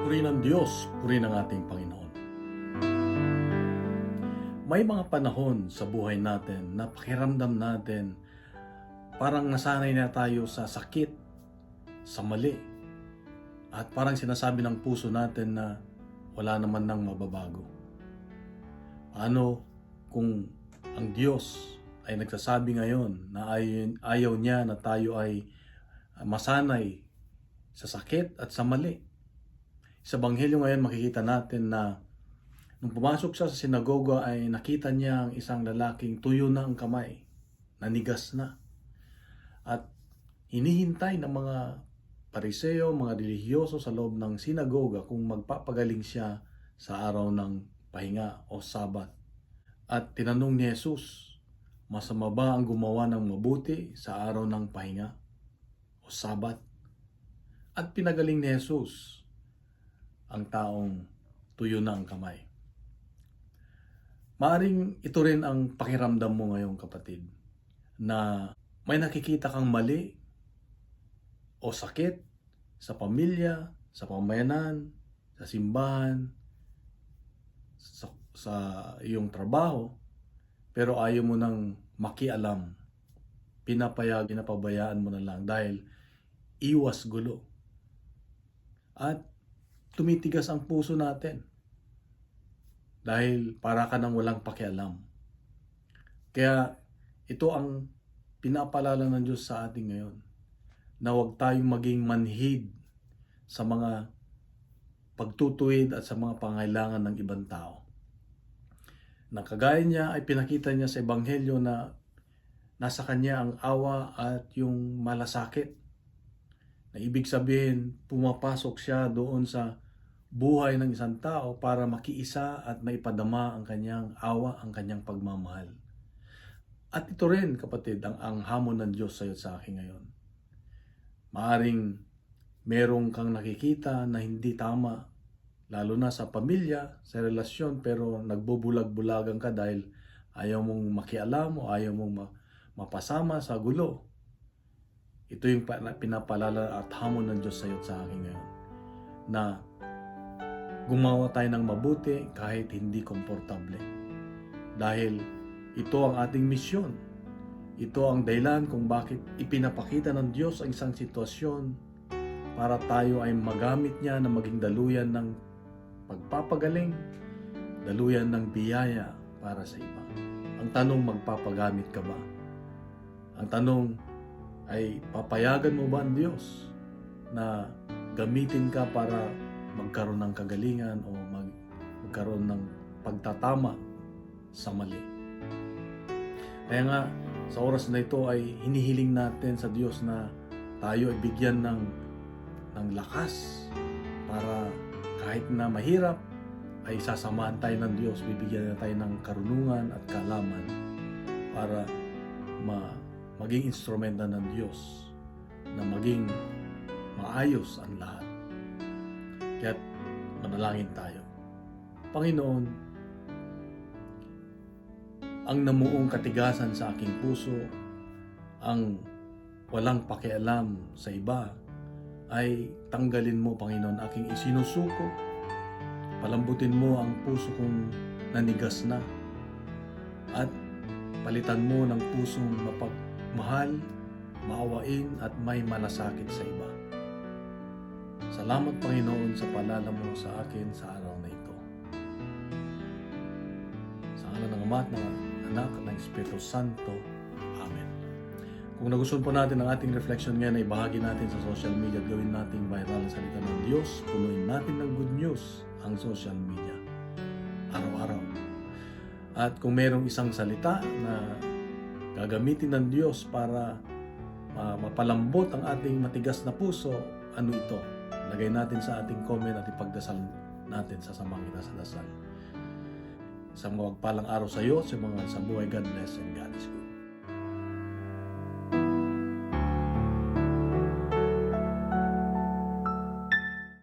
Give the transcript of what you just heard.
Puri ng Diyos, puri ng ating Panginoon. May mga panahon sa buhay natin na pakiramdam natin parang nasanay na tayo sa sakit, sa mali. At parang sinasabi ng puso natin na wala naman nang mababago. Ano kung ang Diyos ay nagsasabi ngayon na ayaw niya na tayo ay masanay sa sakit at sa mali? Sa Ebanghelyo ngayon makikita natin na nung pumasok siya sa sinagoga ay nakita niya ang isang lalaking tuyo na ang kamay, nanigas na. At hinihintay ng mga Pariseo, mga relihiyoso sa loob ng sinagoga kung magpapagaling siya sa araw ng pahinga o Sabat. At tinanong ni Jesus, masama ba ang gumawa ng mabuti sa araw ng pahinga o Sabat? At pinagaling ni Jesus ang taong tuyo na ang kamay. Maaring ito rin ang pakiramdam mo ngayon, kapatid, na may nakikita kang mali o sakit sa pamilya, sa pamayanan, sa simbahan, sa iyong trabaho, pero ayaw mo nang makialam. Pinapabayaan mo na lang dahil iwas gulo. At tumitigas ang puso natin dahil para ka nang walang pakialam. Kaya ito ang pinapaalala ng Diyos sa atin ngayon, na huwag tayong maging manhid sa mga pagtutuwid at sa mga pangailangan ng ibang tao. Na kagaya niya ay pinakita niya sa Ebanghelyo na nasa kanya ang awa at yung malasakit. Na ibig sabihin, pumapasok siya doon sa buhay ng isang tao para makiisa at maipadama ang kanyang awa, ang kanyang pagmamahal. At ito rin, kapatid, ang hamon ng Diyos sa iyo at sa akin ngayon. Maaring merong kang nakikita na hindi tama, lalo na sa pamilya, sa relasyon, pero nagbubulag-bulagan ka dahil ayaw mong makialam o ayaw mong mapasama sa gulo. Ito yung pinapalala at hamon ng Diyos sa iyo at sa akin ngayon, na gumawa tayo ng mabuti kahit hindi komportable. Dahil ito ang ating misyon. Ito ang dahilan kung bakit ipinapakita ng Diyos ang isang sitwasyon para tayo ay magamit niya na maging daluyan ng pagpapagaling, daluyan ng biyaya para sa iba. Ang tanong, magpapagamit ka ba? Ang tanong ay, papayagan mo ba ang Diyos na gamitin ka para magkaroon ng kagalingan o magkaroon ng pagtatama sa mali? Kaya nga, sa oras na ito ay hinihiling natin sa Diyos na tayo ay bigyan ng lakas para kahit na mahirap ay sasamahan tayo ng Diyos, bibigyan na tayo ng karunungan at kaalaman para maging instrumento ng Diyos na maging maayos ang lahat. Kaya't manalangin tayo. Panginoon, ang namuong katigasan sa aking puso, ang walang pakialam sa iba, ay tanggalin mo, Panginoon, aking isinusuko. Palambutin mo ang puso kong nanigas na, at palitan mo ng pusong mapagmahal, maawain at may malasakit sa iba. Salamat, Panginoon, sa paalala mo sa akin sa araw na ito. Sa ngalan ng Ama at ng Anak at ng Espiritu Santo. Amen. Kung nagustuhan po natin ang ating reflection ngayon, ay bahagi natin sa social media at gawin natin viral ang salita ng Diyos. Punuin natin ng good news ang social media araw-araw. At kung mayroong isang salita na gagamitin ng Diyos para mapalambot ang ating matigas na puso, ano ito? Lagay natin sa ating comment at ipagdasal natin, sasamahan kita sa dasal. Isang mawagpalang araw sa iyo, sa buhay. God bless and God is good.